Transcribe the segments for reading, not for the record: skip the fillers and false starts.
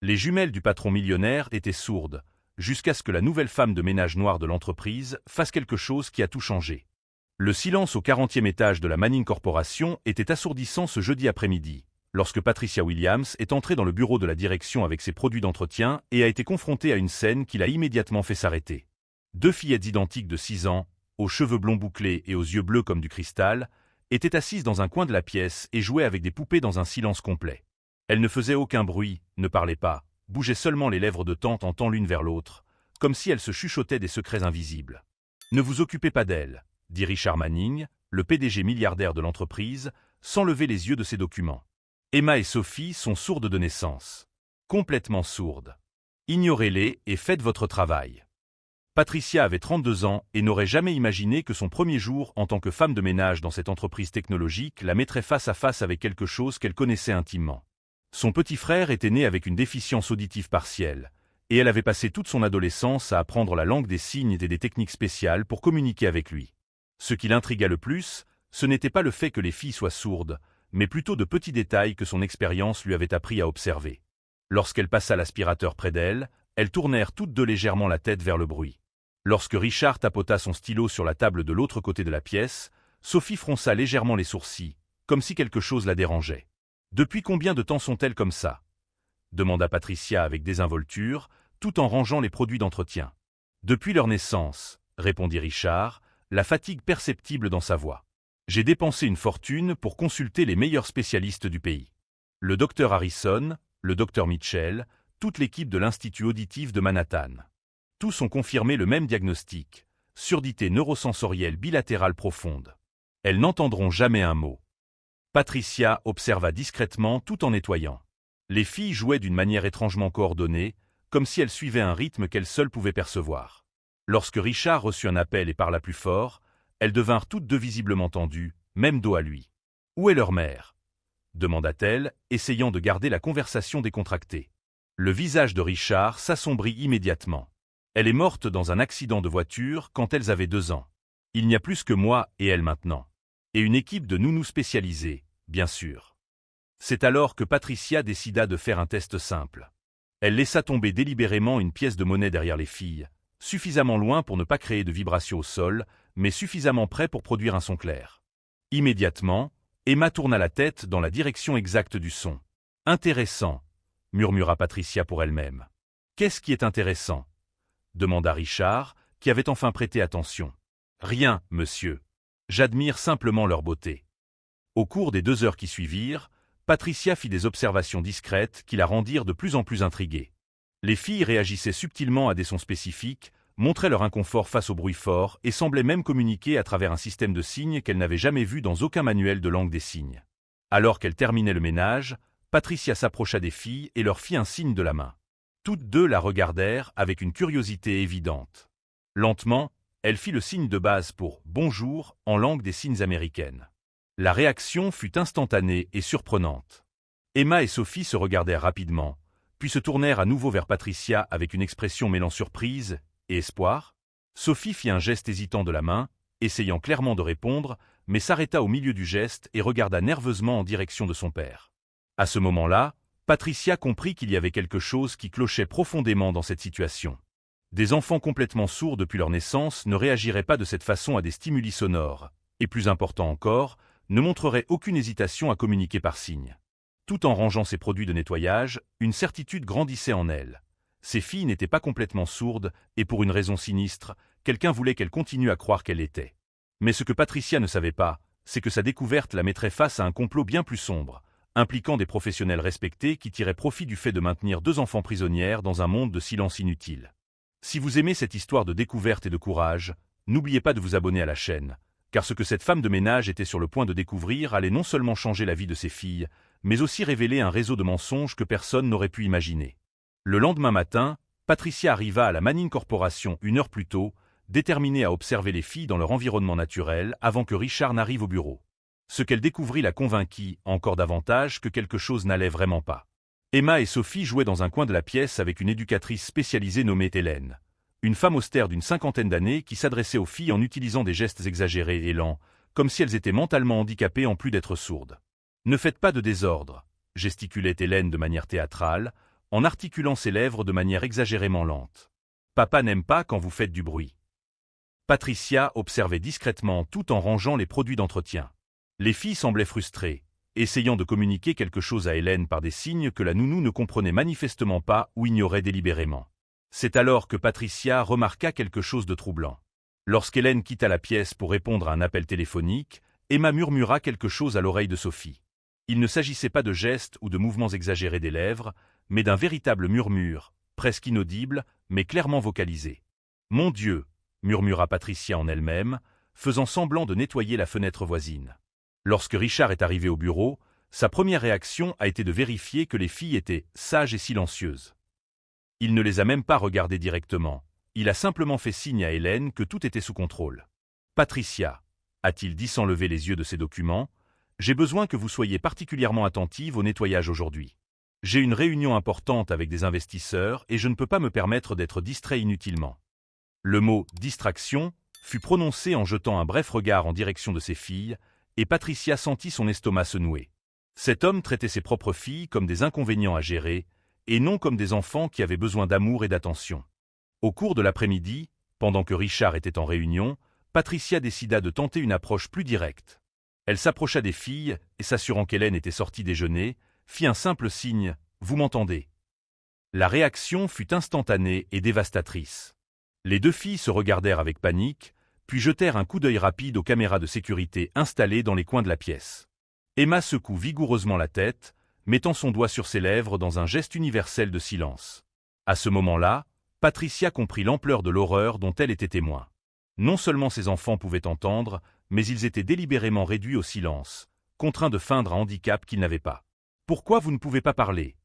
Les jumelles du patron millionnaire étaient sourdes, jusqu'à ce que la nouvelle femme de ménage noire de l'entreprise fasse quelque chose qui a tout changé. Le silence au 40e étage de la Manning Corporation était assourdissant ce jeudi après-midi, lorsque Patricia Williams est entrée dans le bureau de la direction avec ses produits d'entretien et a été confrontée à une scène qui l'a immédiatement fait s'arrêter. Deux fillettes identiques de 6 ans, aux cheveux blonds bouclés et aux yeux bleus comme du cristal, étaient assises dans un coin de la pièce et jouaient avec des poupées dans un silence complet. Elles ne faisaient aucun bruit, ne parlaient pas, bougeaient seulement les lèvres de temps en temps l'une vers l'autre, comme si elles se chuchotaient des secrets invisibles. « Ne vous occupez pas d'elles », dit Richard Manning, le PDG milliardaire de l'entreprise, sans lever les yeux de ses documents. Emma et Sophie sont sourdes de naissance. Complètement sourdes. Ignorez-les et faites votre travail. Patricia avait 32 ans et n'aurait jamais imaginé que son premier jour en tant que femme de ménage dans cette entreprise technologique la mettrait face à face avec quelque chose qu'elle connaissait intimement. Son petit frère était né avec une déficience auditive partielle, et elle avait passé toute son adolescence à apprendre la langue des signes et des techniques spéciales pour communiquer avec lui. Ce qui l'intrigua le plus, ce n'était pas le fait que les filles soient sourdes, mais plutôt de petits détails que son expérience lui avait appris à observer. Lorsqu'elle passa l'aspirateur près d'elle, elles tournèrent toutes deux légèrement la tête vers le bruit. Lorsque Richard tapota son stylo sur la table de l'autre côté de la pièce, Sophie fronça légèrement les sourcils, comme si quelque chose la dérangeait. « Depuis combien de temps sont-elles comme ça ?» demanda Patricia avec désinvolture, tout en rangeant les produits d'entretien. « Depuis leur naissance, » répondit Richard, la fatigue perceptible dans sa voix. « J'ai dépensé une fortune pour consulter les meilleurs spécialistes du pays. Le docteur Harrison, le docteur Mitchell, toute l'équipe de l'Institut auditif de Manhattan. Tous ont confirmé le même diagnostic, surdité neurosensorielle bilatérale profonde. Elles n'entendront jamais un mot. » Patricia observa discrètement tout en nettoyant. Les filles jouaient d'une manière étrangement coordonnée, comme si elles suivaient un rythme qu'elles seules pouvaient percevoir. Lorsque Richard reçut un appel et parla plus fort, elles devinrent toutes deux visiblement tendues, même dos à lui. « Où est leur mère ?» demanda-t-elle, essayant de garder la conversation décontractée. Le visage de Richard s'assombrit immédiatement. « Elle est morte dans un accident de voiture quand elles avaient 2 ans. Il n'y a plus que moi et elle maintenant. Et une équipe de nounous spécialisés, bien sûr. » C'est alors que Patricia décida de faire un test simple. Elle laissa tomber délibérément une pièce de monnaie derrière les filles, suffisamment loin pour ne pas créer de vibrations au sol, mais suffisamment près pour produire un son clair. Immédiatement, Emma tourna la tête dans la direction exacte du son. « Intéressant », murmura Patricia pour elle-même. « Qu'est-ce qui est intéressant ?» demanda Richard, qui avait enfin prêté attention. « Rien, monsieur. J'admire simplement leur beauté. » Au cours des 2 heures qui suivirent, Patricia fit des observations discrètes qui la rendirent de plus en plus intriguée. Les filles réagissaient subtilement à des sons spécifiques, montraient leur inconfort face au bruit fort et semblaient même communiquer à travers un système de signes qu'elles n'avaient jamais vu dans aucun manuel de langue des signes. Alors qu'elle terminait le ménage, Patricia s'approcha des filles et leur fit un signe de la main. Toutes deux la regardèrent avec une curiosité évidente. Lentement, elle fit le signe de base pour « bonjour » en langue des signes américaine. La réaction fut instantanée et surprenante. Emma et Sophie se regardèrent rapidement, puis se tournèrent à nouveau vers Patricia avec une expression mêlant surprise et espoir. Sophie fit un geste hésitant de la main, essayant clairement de répondre, mais s'arrêta au milieu du geste et regarda nerveusement en direction de son père. À ce moment-là, Patricia comprit qu'il y avait quelque chose qui clochait profondément dans cette situation. Des enfants complètement sourds depuis leur naissance ne réagiraient pas de cette façon à des stimuli sonores, et plus important encore, ne montrerait aucune hésitation à communiquer par signes. Tout en rangeant ses produits de nettoyage, une certitude grandissait en elle. Ces filles n'étaient pas complètement sourdes, et pour une raison sinistre, quelqu'un voulait qu'elles continuent à croire qu'elle l'était. Mais ce que Patricia ne savait pas, c'est que sa découverte la mettrait face à un complot bien plus sombre, impliquant des professionnels respectés qui tiraient profit du fait de maintenir 2 enfants prisonnières dans un monde de silence inutile. Si vous aimez cette histoire de découverte et de courage, n'oubliez pas de vous abonner à la chaîne, car ce que cette femme de ménage était sur le point de découvrir allait non seulement changer la vie de ses filles, mais aussi révéler un réseau de mensonges que personne n'aurait pu imaginer. Le lendemain matin, Patricia arriva à la Manning Corporation 1 heure plus tôt, déterminée à observer les filles dans leur environnement naturel avant que Richard n'arrive au bureau. Ce qu'elle découvrit la convainquit encore davantage que quelque chose n'allait vraiment pas. Emma et Sophie jouaient dans un coin de la pièce avec une éducatrice spécialisée nommée Hélène. Une femme austère d'une 50aine d'années qui s'adressait aux filles en utilisant des gestes exagérés et lents, comme si elles étaient mentalement handicapées en plus d'être sourdes. « Ne faites pas de désordre », gesticulait Hélène de manière théâtrale, en articulant ses lèvres de manière exagérément lente. « Papa n'aime pas quand vous faites du bruit. » Patricia observait discrètement tout en rangeant les produits d'entretien. Les filles semblaient frustrées, essayant de communiquer quelque chose à Hélène par des signes que la nounou ne comprenait manifestement pas ou ignorait délibérément. C'est alors que Patricia remarqua quelque chose de troublant. Lorsqu'Hélène quitta la pièce pour répondre à un appel téléphonique, Emma murmura quelque chose à l'oreille de Sophie. Il ne s'agissait pas de gestes ou de mouvements exagérés des lèvres, mais d'un véritable murmure, presque inaudible, mais clairement vocalisé. « Mon Dieu !» murmura Patricia en elle-même, faisant semblant de nettoyer la fenêtre voisine. Lorsque Richard est arrivé au bureau, sa première réaction a été de vérifier que les filles étaient sages et silencieuses. Il ne les a même pas regardées directement, il a simplement fait signe à Hélène que tout était sous contrôle. « Patricia », a-t-il dit sans lever les yeux de ses documents, « j'ai besoin que vous soyez particulièrement attentive au nettoyage aujourd'hui. J'ai une réunion importante avec des investisseurs et je ne peux pas me permettre d'être distrait inutilement. » Le mot « distraction » fut prononcé en jetant un bref regard en direction de ses filles, et Patricia sentit son estomac se nouer. Cet homme traitait ses propres filles comme des inconvénients à gérer, et non comme des enfants qui avaient besoin d'amour et d'attention. Au cours de l'après-midi, pendant que Richard était en réunion, Patricia décida de tenter une approche plus directe. Elle s'approcha des filles et s'assurant qu'Hélène était sortie déjeuner, fit un simple signe « Vous m'entendez ?» La réaction fut instantanée et dévastatrice. Les deux filles se regardèrent avec panique, puis jetèrent un coup d'œil rapide aux caméras de sécurité installées dans les coins de la pièce. Emma secoue vigoureusement la tête, mettant son doigt sur ses lèvres dans un geste universel de silence. À ce moment-là, Patricia comprit l'ampleur de l'horreur dont elle était témoin. Non seulement ses enfants pouvaient entendre, mais ils étaient délibérément réduits au silence, contraints de feindre un handicap qu'ils n'avaient pas. « Pourquoi vous ne pouvez pas parler ?»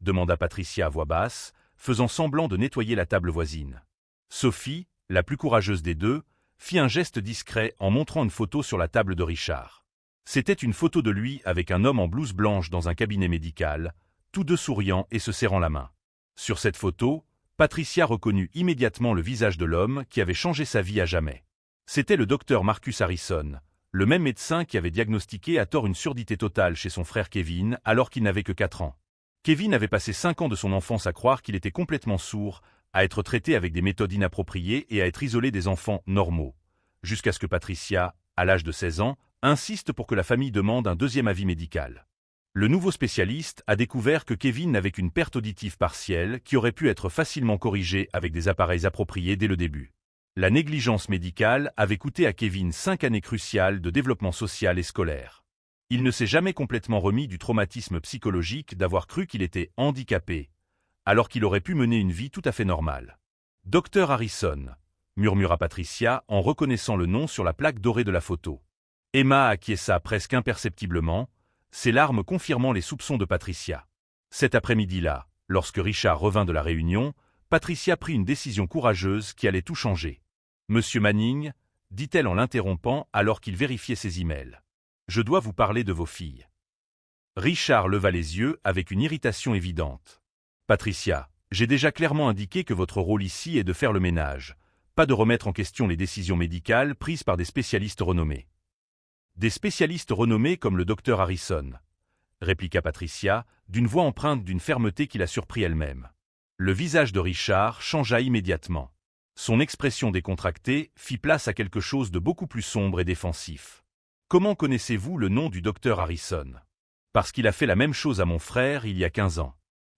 demanda Patricia à voix basse, faisant semblant de nettoyer la table voisine. Sophie, la plus courageuse des deux, fit un geste discret en montrant une photo sur la table de Richard. C'était une photo de lui avec un homme en blouse blanche dans un cabinet médical, tous deux souriant et se serrant la main. Sur cette photo, Patricia reconnut immédiatement le visage de l'homme qui avait changé sa vie à jamais. C'était le docteur Marcus Harrison, le même médecin qui avait diagnostiqué à tort une surdité totale chez son frère Kevin alors qu'il n'avait que 4 ans. Kevin avait passé 5 ans de son enfance à croire qu'il était complètement sourd, à être traité avec des méthodes inappropriées et à être isolé des enfants normaux, jusqu'à ce que Patricia, à l'âge de 16 ans, insiste pour que la famille demande un deuxième avis médical. Le nouveau spécialiste a découvert que Kevin n'avait qu'une perte auditive partielle qui aurait pu être facilement corrigée avec des appareils appropriés dès le début. La négligence médicale avait coûté à Kevin 5 années cruciales de développement social et scolaire. Il ne s'est jamais complètement remis du traumatisme psychologique d'avoir cru qu'il était handicapé, alors qu'il aurait pu mener une vie tout à fait normale. « Docteur Harrison », murmura Patricia en reconnaissant le nom sur la plaque dorée de la photo. Emma acquiesça presque imperceptiblement, ses larmes confirmant les soupçons de Patricia. Cet après-midi-là, lorsque Richard revint de la réunion, Patricia prit une décision courageuse qui allait tout changer. « Monsieur Manning », dit-elle en l'interrompant alors qu'il vérifiait ses emails. « Je dois vous parler de vos filles. » Richard leva les yeux avec une irritation évidente. « Patricia, j'ai déjà clairement indiqué que votre rôle ici est de faire le ménage, pas de remettre en question les décisions médicales prises par des spécialistes renommés. » « Des spécialistes renommés comme le docteur Harrison », répliqua Patricia, d'une voix empreinte d'une fermeté qui la surprit elle-même. Le visage de Richard changea immédiatement. Son expression décontractée fit place à quelque chose de beaucoup plus sombre et défensif. « Comment connaissez-vous le nom du docteur Harrison ? » « Parce qu'il a fait la même chose à mon frère il y a 15 ans.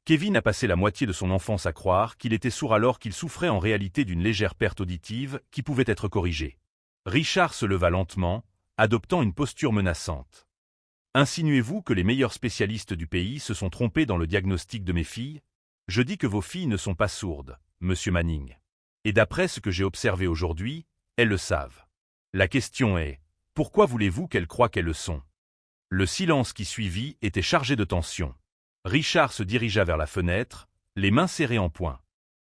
Kevin a passé la moitié de son enfance à croire qu'il était sourd alors qu'il souffrait en réalité d'une légère perte auditive qui pouvait être corrigée. » Richard se leva lentement, adoptant une posture menaçante. « Insinuez-vous que les meilleurs spécialistes du pays se sont trompés dans le diagnostic de mes filles ? Je dis que vos filles ne sont pas sourdes, monsieur Manning. Et d'après ce que j'ai observé aujourd'hui, elles le savent. La question est, pourquoi voulez-vous qu'elles croient qu'elles le sont ?» Le silence qui suivit était chargé de tension. Richard se dirigea vers la fenêtre, les mains serrées en poing.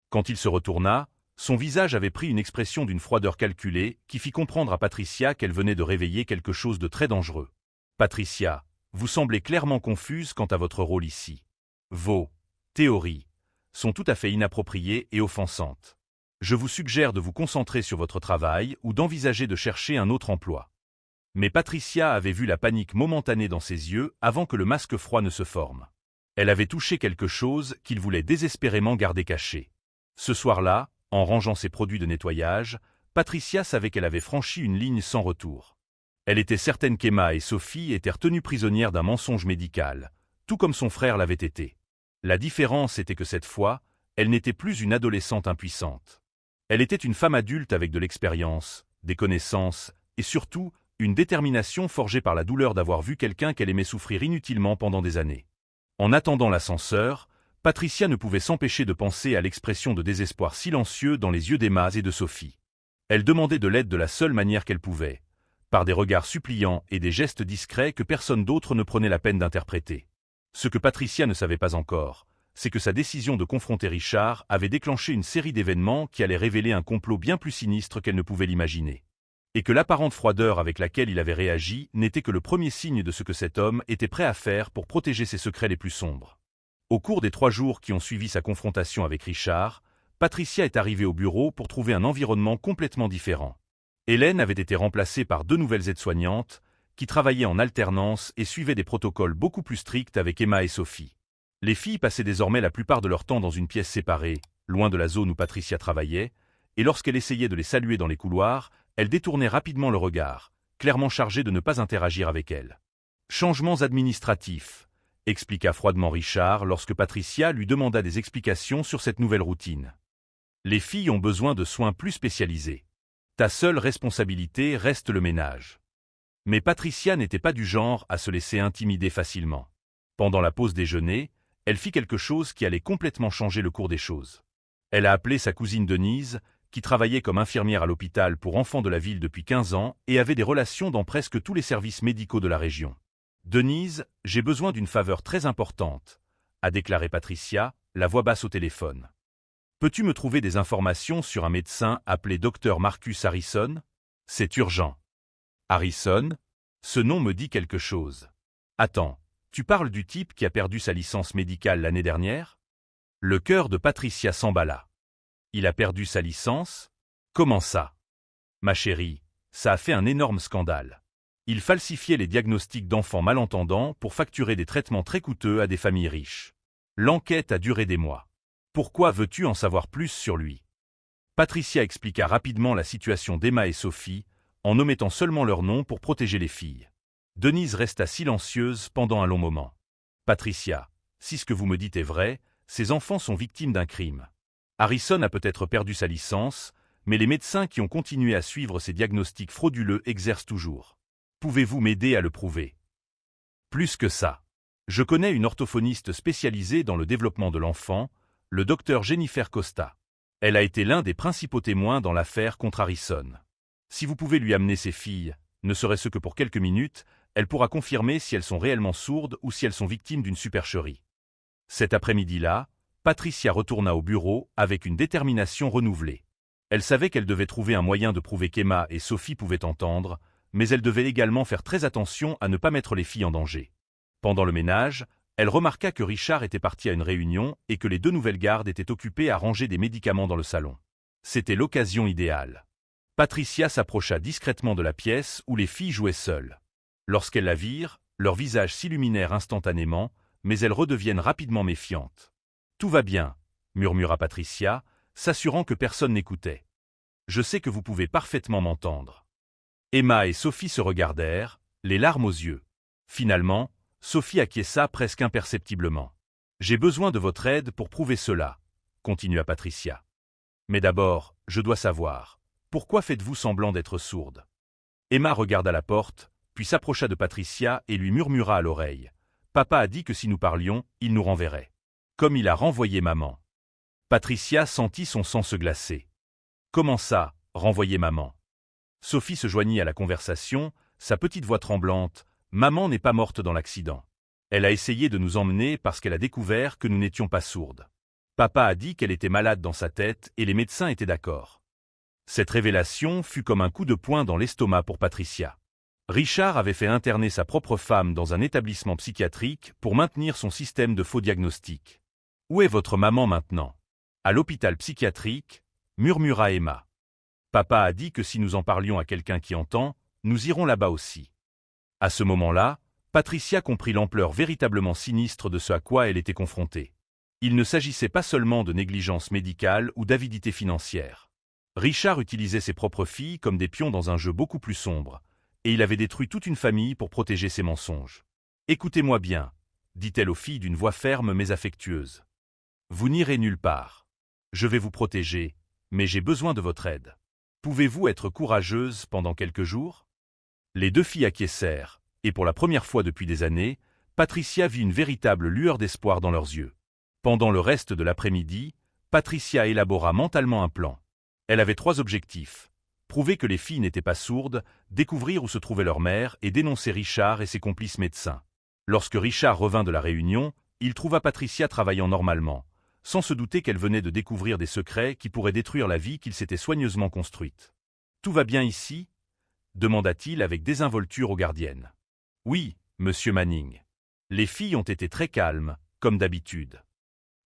Quand il se retourna, son visage avait pris une expression d'une froideur calculée qui fit comprendre à Patricia qu'elle venait de réveiller quelque chose de très dangereux. « Patricia, vous semblez clairement confuse quant à votre rôle ici. Vos théories sont tout à fait inappropriées et offensantes. Je vous suggère de vous concentrer sur votre travail ou d'envisager de chercher un autre emploi. » Mais Patricia avait vu la panique momentanée dans ses yeux avant que le masque froid ne se forme. Elle avait touché quelque chose qu'il voulait désespérément garder caché. Ce soir-là, en rangeant ses produits de nettoyage, Patricia savait qu'elle avait franchi une ligne sans retour. Elle était certaine qu'Emma et Sophie étaient retenues prisonnières d'un mensonge médical, tout comme son frère l'avait été. La différence était que cette fois, elle n'était plus une adolescente impuissante. Elle était une femme adulte avec de l'expérience, des connaissances, et surtout, une détermination forgée par la douleur d'avoir vu quelqu'un qu'elle aimait souffrir inutilement pendant des années. En attendant l'ascenseur, Patricia ne pouvait s'empêcher de penser à l'expression de désespoir silencieux dans les yeux d'Emma et de Sophie. Elle demandait de l'aide de la seule manière qu'elle pouvait, par des regards suppliants et des gestes discrets que personne d'autre ne prenait la peine d'interpréter. Ce que Patricia ne savait pas encore, c'est que sa décision de confronter Richard avait déclenché une série d'événements qui allaient révéler un complot bien plus sinistre qu'elle ne pouvait l'imaginer. Et que l'apparente froideur avec laquelle il avait réagi n'était que le premier signe de ce que cet homme était prêt à faire pour protéger ses secrets les plus sombres. Au cours des 3 jours qui ont suivi sa confrontation avec Richard, Patricia est arrivée au bureau pour trouver un environnement complètement différent. Hélène avait été remplacée par 2 nouvelles aides-soignantes, qui travaillaient en alternance et suivaient des protocoles beaucoup plus stricts avec Emma et Sophie. Les filles passaient désormais la plupart de leur temps dans une pièce séparée, loin de la zone où Patricia travaillait, et lorsqu'elle essayait de les saluer dans les couloirs, elle détournait rapidement le regard, clairement chargée de ne pas interagir avec elle. Changements administratifs, expliqua froidement Richard lorsque Patricia lui demanda des explications sur cette nouvelle routine. Les filles ont besoin de soins plus spécialisés. Ta seule responsabilité reste le ménage. Mais Patricia n'était pas du genre à se laisser intimider facilement. Pendant la pause déjeuner, elle fit quelque chose qui allait complètement changer le cours des choses. Elle a appelé sa cousine Denise, qui travaillait comme infirmière à l'hôpital pour enfants de la ville depuis 15 ans et avait des relations dans presque tous les services médicaux de la région. « Denise, j'ai besoin d'une faveur très importante », a déclaré Patricia, la voix basse au téléphone. « Peux-tu me trouver des informations sur un médecin appelé Dr Marcus Harrison? C'est urgent. » Harrison? Ce nom me dit quelque chose. Attends, tu parles du type qui a perdu sa licence médicale l'année dernière? Le cœur de Patricia s'emballa. Il a perdu sa licence? Comment ça? Ma chérie, ça a fait un énorme scandale. Il falsifiait les diagnostics d'enfants malentendants pour facturer des traitements très coûteux à des familles riches. L'enquête a duré des mois. Pourquoi veux-tu en savoir plus sur lui? Patricia expliqua rapidement la situation d'Emma et Sophie, en omettant seulement leur nom pour protéger les filles. Denise resta silencieuse pendant un long moment. Patricia, si ce que vous me dites est vrai, ces enfants sont victimes d'un crime. Harrison a peut-être perdu sa licence, mais les médecins qui ont continué à suivre ces diagnostics frauduleux exercent toujours. Pouvez-vous m'aider à le prouver? Plus que ça. Je connais une orthophoniste spécialisée dans le développement de l'enfant, le docteur Jennifer Costa. Elle a été l'un des principaux témoins dans l'affaire contre Harrison. Si vous pouvez lui amener ses filles, ne serait-ce que pour quelques minutes, elle pourra confirmer si elles sont réellement sourdes ou si elles sont victimes d'une supercherie. Cet après-midi-là, Patricia retourna au bureau avec une détermination renouvelée. Elle savait qu'elle devait trouver un moyen de prouver qu'Emma et Sophie pouvaient entendre, mais elle devait également faire très attention à ne pas mettre les filles en danger. Pendant le ménage, elle remarqua que Richard était parti à une réunion et que les 2 nouvelles gardes étaient occupées à ranger des médicaments dans le salon. C'était l'occasion idéale. Patricia s'approcha discrètement de la pièce où les filles jouaient seules. Lorsqu'elles la virent, leurs visages s'illuminèrent instantanément, mais elles redeviennent rapidement méfiantes. « Tout va bien », murmura Patricia, s'assurant que personne n'écoutait. « Je sais que vous pouvez parfaitement m'entendre. » Emma et Sophie se regardèrent, les larmes aux yeux. Finalement, Sophie acquiesça presque imperceptiblement. « J'ai besoin de votre aide pour prouver cela », continua Patricia. « Mais d'abord, je dois savoir, pourquoi faites-vous semblant d'être sourde ?» Emma regarda la porte, puis s'approcha de Patricia et lui murmura à l'oreille. « Papa a dit que si nous parlions, il nous renverrait. Comme il a renvoyé maman. » Patricia sentit son sang se glacer. « Comment ça, renvoyer maman ?» Sophie se joignit à la conversation, sa petite voix tremblante. « Maman n'est pas morte dans l'accident. Elle a essayé de nous emmener parce qu'elle a découvert que nous n'étions pas sourdes. Papa a dit qu'elle était malade dans sa tête et les médecins étaient d'accord. » Cette révélation fut comme un coup de poing dans l'estomac pour Patricia. Richard avait fait interner sa propre femme dans un établissement psychiatrique pour maintenir son système de faux diagnostic. « Où est votre maman maintenant ?»« À l'hôpital psychiatrique, » murmura Emma. « Papa a dit que si nous en parlions à quelqu'un qui entend, nous irons là-bas aussi. » À ce moment-là, Patricia comprit l'ampleur véritablement sinistre de ce à quoi elle était confrontée. Il ne s'agissait pas seulement de négligence médicale ou d'avidité financière. Richard utilisait ses propres filles comme des pions dans un jeu beaucoup plus sombre, et il avait détruit toute une famille pour protéger ses mensonges. « Écoutez-moi bien », dit-elle aux filles d'une voix ferme mais affectueuse. « Vous n'irez nulle part. Je vais vous protéger, mais j'ai besoin de votre aide. Pouvez-vous être courageuse pendant quelques jours ?» Les deux filles acquiescèrent, et pour la première fois depuis des années, Patricia vit une véritable lueur d'espoir dans leurs yeux. Pendant le reste de l'après-midi, Patricia élabora mentalement un plan. Elle avait 3 objectifs: prouver que les filles n'étaient pas sourdes, découvrir où se trouvait leur mère et dénoncer Richard et ses complices médecins. Lorsque Richard revint de la réunion, il trouva Patricia travaillant normalement, sans se douter qu'elle venait de découvrir des secrets qui pourraient détruire la vie qu'il s'était soigneusement construite. « Tout va bien ici ?» demanda-t-il avec désinvolture aux gardiennes. « Oui, monsieur Manning. » Les filles ont été très calmes, comme d'habitude.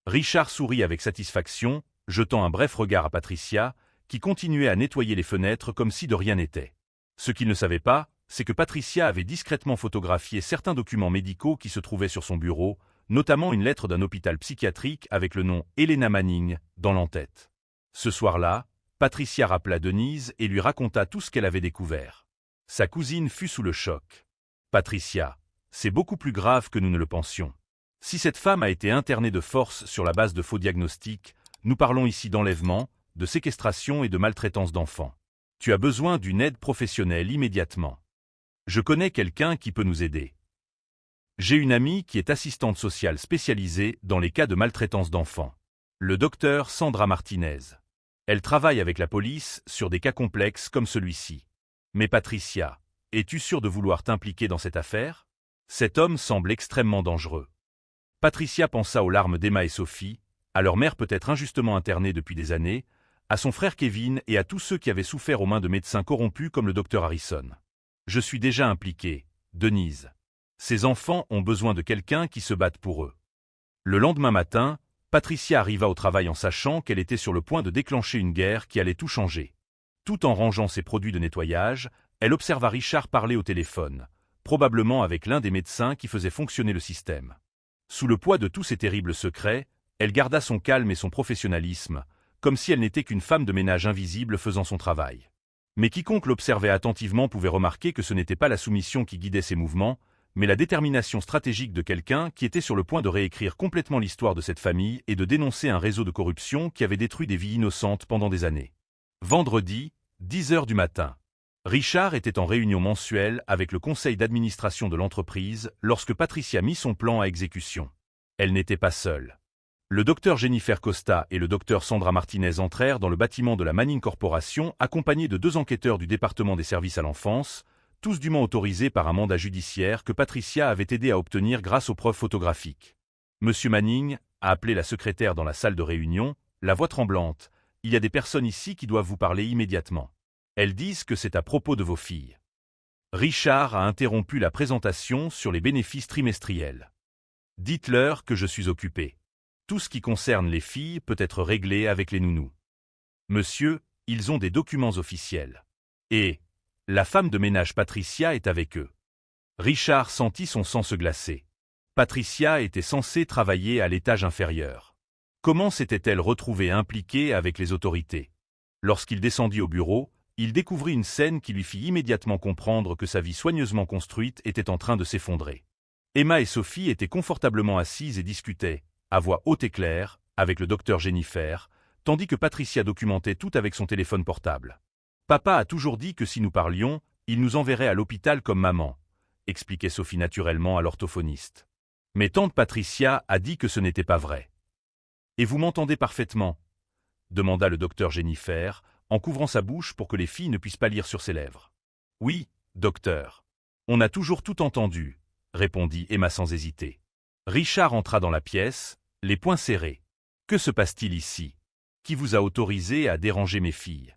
Richard sourit avec satisfaction, jetant un bref regard à Patricia, qui continuait à nettoyer les fenêtres comme si de rien n'était. Ce qu'il ne savait pas, c'est que Patricia avait discrètement photographié certains documents médicaux qui se trouvaient sur son bureau, notamment une lettre d'un hôpital psychiatrique avec le nom Helena Manning dans l'en-tête. Ce soir-là, Patricia rappela Denise et lui raconta tout ce qu'elle avait découvert. Sa cousine fut sous le choc. « Patricia, c'est beaucoup plus grave que nous ne le pensions. Si cette femme a été internée de force sur la base de faux diagnostics, nous parlons ici d'enlèvement, de séquestration et de maltraitance d'enfants. Tu as besoin d'une aide professionnelle immédiatement. Je connais quelqu'un qui peut nous aider. J'ai une amie qui est assistante sociale spécialisée dans les cas de maltraitance d'enfants. Le docteur Sandra Martinez. Elle travaille avec la police sur des cas complexes comme celui-ci. Mais Patricia, es-tu sûre de vouloir t'impliquer dans cette affaire? Cet homme semble extrêmement dangereux. » Patricia pensa aux larmes d'Emma et Sophie, à leur mère peut-être injustement internée depuis des années, à son frère Kevin et à tous ceux qui avaient souffert aux mains de médecins corrompus comme le docteur Harrison. « Je suis déjà impliquée, Denise. Ces enfants ont besoin de quelqu'un qui se batte pour eux. » Le lendemain matin, Patricia arriva au travail en sachant qu'elle était sur le point de déclencher une guerre qui allait tout changer. Tout en rangeant ses produits de nettoyage, elle observa Richard parler au téléphone, probablement avec l'un des médecins qui faisait fonctionner le système. Sous le poids de tous ces terribles secrets, elle garda son calme et son professionnalisme, comme si elle n'était qu'une femme de ménage invisible faisant son travail. Mais quiconque l'observait attentivement pouvait remarquer que ce n'était pas la soumission qui guidait ses mouvements, mais la détermination stratégique de quelqu'un qui était sur le point de réécrire complètement l'histoire de cette famille et de dénoncer un réseau de corruption qui avait détruit des vies innocentes pendant des années. Vendredi, 10 heures du matin. Richard était en réunion mensuelle avec le conseil d'administration de l'entreprise lorsque Patricia mit son plan à exécution. Elle n'était pas seule. Le docteur Jennifer Costa et le docteur Sandra Martinez entrèrent dans le bâtiment de la Manning Corporation accompagnés de 2 enquêteurs du département des services à l'enfance, tous dûment autorisés par un mandat judiciaire que Patricia avait aidé à obtenir grâce aux preuves photographiques. « Monsieur Manning » a appelé la secrétaire dans la salle de réunion, la voix tremblante. « Il y a des personnes ici qui doivent vous parler immédiatement. Elles disent que c'est à propos de vos filles. » Richard a interrompu la présentation sur les bénéfices trimestriels. « Dites-leur que je suis occupé. Tout ce qui concerne les filles peut être réglé avec les nounous. Monsieur, ils ont des documents officiels. Et la femme de ménage Patricia est avec eux. » Richard sentit son sang se glacer. Patricia était censée travailler à l'étage inférieur. Comment s'était-elle retrouvée impliquée avec les autorités? Lorsqu'il descendit au bureau, il découvrit une scène qui lui fit immédiatement comprendre que sa vie soigneusement construite était en train de s'effondrer. Emma et Sophie étaient confortablement assises et discutaient, à voix haute et claire, avec le docteur Jennifer, tandis que Patricia documentait tout avec son téléphone portable. « Papa a toujours dit que si nous parlions, il nous enverrait à l'hôpital comme maman, » expliquait Sophie naturellement à l'orthophoniste. Mais tante Patricia a dit que ce n'était pas vrai. « Et vous m'entendez parfaitement ?» demanda le docteur Jennifer, en couvrant sa bouche pour que les filles ne puissent pas lire sur ses lèvres. « Oui, docteur. On a toujours tout entendu, » répondit Emma sans hésiter. Richard entra dans la pièce, les poings serrés. « Que se passe-t-il ici? Qui vous a autorisé à déranger mes filles ?»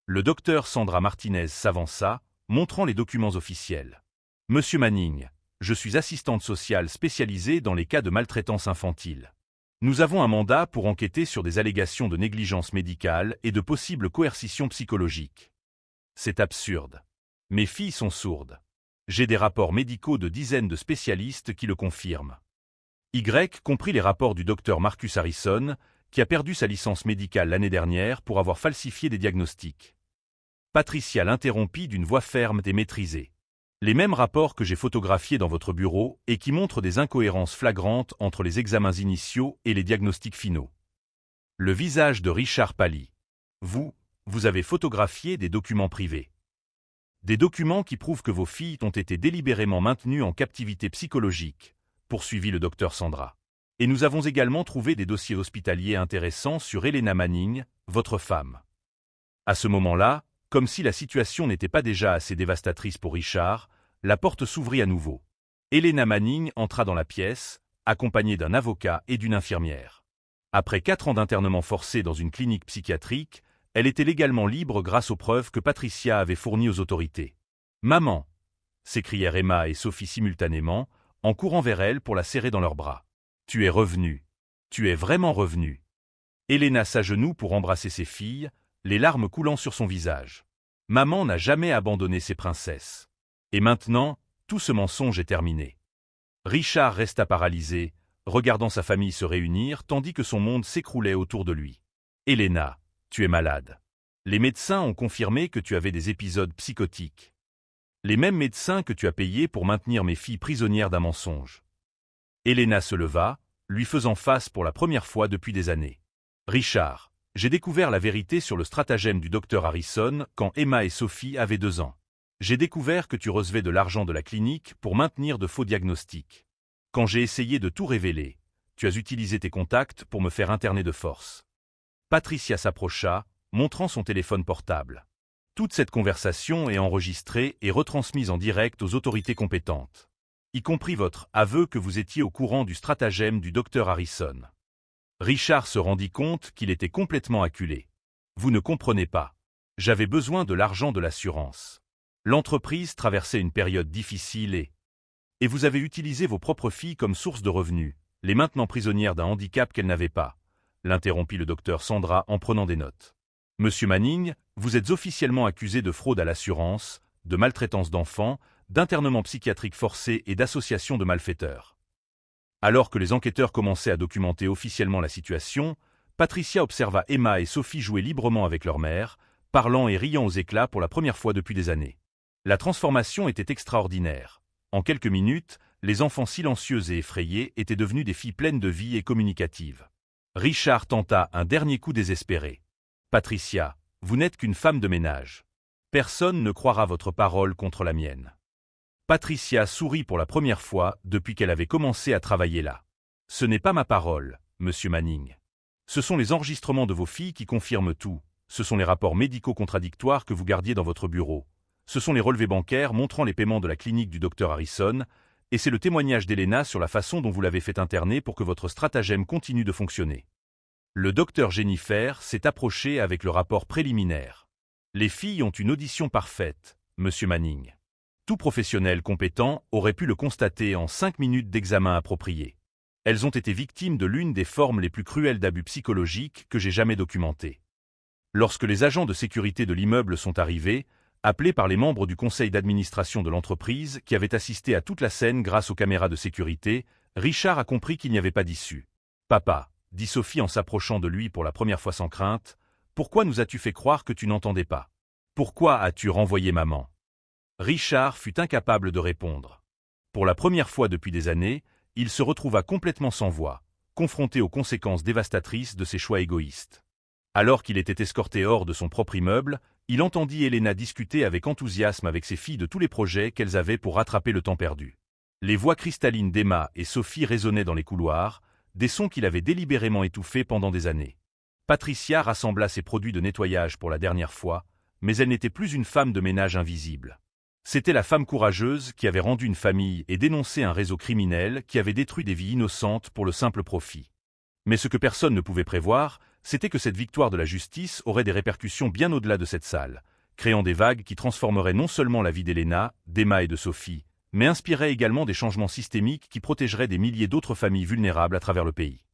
Le docteur Sandra Martinez s'avança, montrant les documents officiels. « Monsieur Manning, je suis assistante sociale spécialisée dans les cas de maltraitance infantile. Nous avons un mandat pour enquêter sur des allégations de négligence médicale et de possibles coercitions psychologiques. C'est absurde. Mes filles sont sourdes. J'ai des rapports médicaux de dizaines de spécialistes qui le confirment. Y compris les rapports du docteur Marcus Harrison, qui a perdu sa licence médicale l'année dernière pour avoir falsifié des diagnostics. Patricia l'interrompit d'une voix ferme et maîtrisée. Les mêmes rapports que j'ai photographiés dans votre bureau et qui montrent des incohérences flagrantes entre les examens initiaux et les diagnostics finaux. Le visage de Richard pâlit. Vous avez photographié des documents privés. Des documents qui prouvent que vos filles ont été délibérément maintenues en captivité psychologique, poursuivit le docteur Sandra. Et nous avons également trouvé des dossiers hospitaliers intéressants sur Helena Manning, votre femme. À ce moment-là, comme si la situation n'était pas déjà assez dévastatrice pour Richard, la porte s'ouvrit à nouveau. Helena Manning entra dans la pièce, accompagnée d'un avocat et d'une infirmière. Après 4 ans d'internement forcé dans une clinique psychiatrique, elle était légalement libre grâce aux preuves que Patricia avait fournies aux autorités. « Maman !» s'écrièrent Emma et Sophie simultanément, en courant vers elle pour la serrer dans leurs bras. « Tu es revenue. Tu es vraiment revenue. » Helena s'agenouille pour embrasser ses filles, les larmes coulant sur son visage. Maman n'a jamais abandonné ses princesses. Et maintenant, tout ce mensonge est terminé. Richard resta paralysé, regardant sa famille se réunir tandis que son monde s'écroulait autour de lui. Helena, tu es malade. Les médecins ont confirmé que tu avais des épisodes psychotiques. Les mêmes médecins que tu as payés pour maintenir mes filles prisonnières d'un mensonge. Helena se leva, lui faisant face pour la première fois depuis des années. Richard, j'ai découvert la vérité sur le stratagème du docteur Harrison quand Emma et Sophie avaient 2 ans. J'ai découvert que tu recevais de l'argent de la clinique pour maintenir de faux diagnostics. Quand j'ai essayé de tout révéler, tu as utilisé tes contacts pour me faire interner de force. Patricia s'approcha, montrant son téléphone portable. Toute cette conversation est enregistrée et retransmise en direct aux autorités compétentes, y compris votre aveu que vous étiez au courant du stratagème du docteur Harrison. Richard se rendit compte qu'il était complètement acculé. Vous ne comprenez pas. J'avais besoin de l'argent de l'assurance. L'entreprise traversait une période difficile et vous avez utilisé vos propres filles comme source de revenus, les maintenant prisonnières d'un handicap qu'elles n'avaient pas, l'interrompit le docteur Sandra en prenant des notes. Monsieur Manning, vous êtes officiellement accusé de fraude à l'assurance, de maltraitance d'enfants, d'internement psychiatrique forcé et d'association de malfaiteurs. Alors que les enquêteurs commençaient à documenter officiellement la situation, Patricia observa Emma et Sophie jouer librement avec leur mère, parlant et riant aux éclats pour la première fois depuis des années. La transformation était extraordinaire. En quelques minutes, les enfants silencieux et effrayés étaient devenus des filles pleines de vie et communicatives. Richard tenta un dernier coup désespéré. « Patricia, vous n'êtes qu'une femme de ménage. Personne ne croira votre parole contre la mienne. » Patricia sourit pour la première fois depuis qu'elle avait commencé à travailler là. « Ce n'est pas ma parole, monsieur Manning. Ce sont les enregistrements de vos filles qui confirment tout. Ce sont les rapports médicaux contradictoires que vous gardiez dans votre bureau. Ce sont les relevés bancaires montrant les paiements de la clinique du docteur Harrison, et c'est le témoignage d'Helena sur la façon dont vous l'avez fait interner pour que votre stratagème continue de fonctionner. » Le docteur Jennifer s'est approché avec le rapport préliminaire. « Les filles ont une audition parfaite, monsieur Manning. Tout professionnel compétent aurait pu le constater en 5 minutes d'examen approprié. Elles ont été victimes de l'une des formes les plus cruelles d'abus psychologiques que j'ai jamais documentées. Lorsque les agents de sécurité de l'immeuble sont arrivés, appelés par les membres du conseil d'administration de l'entreprise qui avaient assisté à toute la scène grâce aux caméras de sécurité, Richard a compris qu'il n'y avait pas d'issue. « Papa, » dit Sophie en s'approchant de lui pour la première fois sans crainte, « pourquoi nous as-tu fait croire que tu n'entendais pas? Pourquoi as-tu renvoyé maman ?» Richard fut incapable de répondre. Pour la première fois depuis des années, il se retrouva complètement sans voix, confronté aux conséquences dévastatrices de ses choix égoïstes. Alors qu'il était escorté hors de son propre immeuble, il entendit Helena discuter avec enthousiasme avec ses filles de tous les projets qu'elles avaient pour rattraper le temps perdu. Les voix cristallines d'Emma et Sophie résonnaient dans les couloirs, des sons qu'il avait délibérément étouffés pendant des années. Patricia rassembla ses produits de nettoyage pour la dernière fois, mais elle n'était plus une femme de ménage invisible. C'était la femme courageuse qui avait rendu une famille et dénoncé un réseau criminel qui avait détruit des vies innocentes pour le simple profit. Mais ce que personne ne pouvait prévoir, c'était que cette victoire de la justice aurait des répercussions bien au-delà de cette salle, créant des vagues qui transformeraient non seulement la vie d'Helena, d'Emma et de Sophie, mais inspiraient également des changements systémiques qui protégeraient des milliers d'autres familles vulnérables à travers le pays.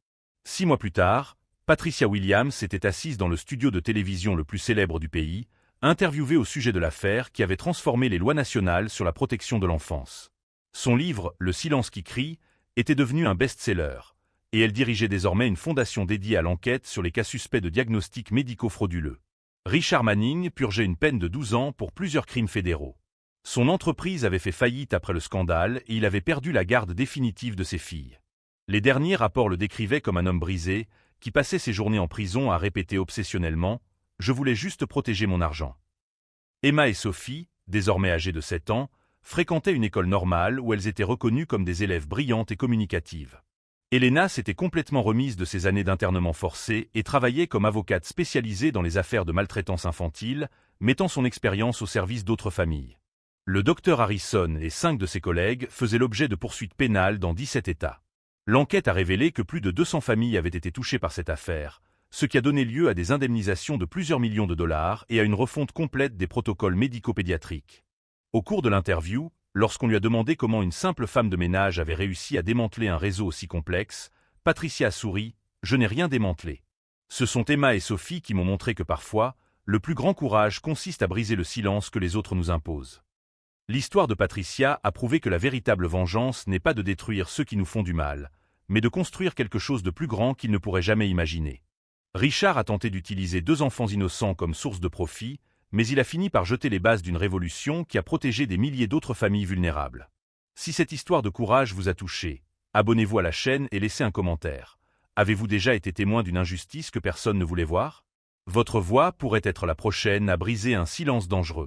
6 mois plus tard, Patricia Williams était assise dans le studio de télévision le plus célèbre du pays, interviewé au sujet de l'affaire qui avait transformé les lois nationales sur la protection de l'enfance. Son livre, Le silence qui crie, était devenu un best-seller, et elle dirigeait désormais une fondation dédiée à l'enquête sur les cas suspects de diagnostics médicaux frauduleux. Richard Manning purgeait une peine de 12 ans pour plusieurs crimes fédéraux. Son entreprise avait fait faillite après le scandale et il avait perdu la garde définitive de ses filles. Les derniers rapports le décrivaient comme un homme brisé, qui passait ses journées en prison à répéter obsessionnellement « Je voulais juste protéger mon argent ». Emma et Sophie, désormais âgées de 7 ans, fréquentaient une école normale où elles étaient reconnues comme des élèves brillantes et communicatives. Elena s'était complètement remise de ses années d'internement forcé et travaillait comme avocate spécialisée dans les affaires de maltraitance infantile, mettant son expérience au service d'autres familles. Le docteur Harrison et 5 de ses collègues faisaient l'objet de poursuites pénales dans 17 États. L'enquête a révélé que plus de 200 familles avaient été touchées par cette affaire, ce qui a donné lieu à des indemnisations de plusieurs millions de dollars et à une refonte complète des protocoles médico-pédiatriques. Au cours de l'interview, lorsqu'on lui a demandé comment une simple femme de ménage avait réussi à démanteler un réseau aussi complexe, Patricia a souri « Je n'ai rien démantelé. Ce sont Emma et Sophie qui m'ont montré que parfois, le plus grand courage consiste à briser le silence que les autres nous imposent. » L'histoire de Patricia a prouvé que la véritable vengeance n'est pas de détruire ceux qui nous font du mal, mais de construire quelque chose de plus grand qu'ils ne pourraient jamais imaginer. Richard a tenté d'utiliser 2 enfants innocents comme source de profit, mais il a fini par jeter les bases d'une révolution qui a protégé des milliers d'autres familles vulnérables. Si cette histoire de courage vous a touché, abonnez-vous à la chaîne et laissez un commentaire. Avez-vous déjà été témoin d'une injustice que personne ne voulait voir? Votre voix pourrait être la prochaine à briser un silence dangereux.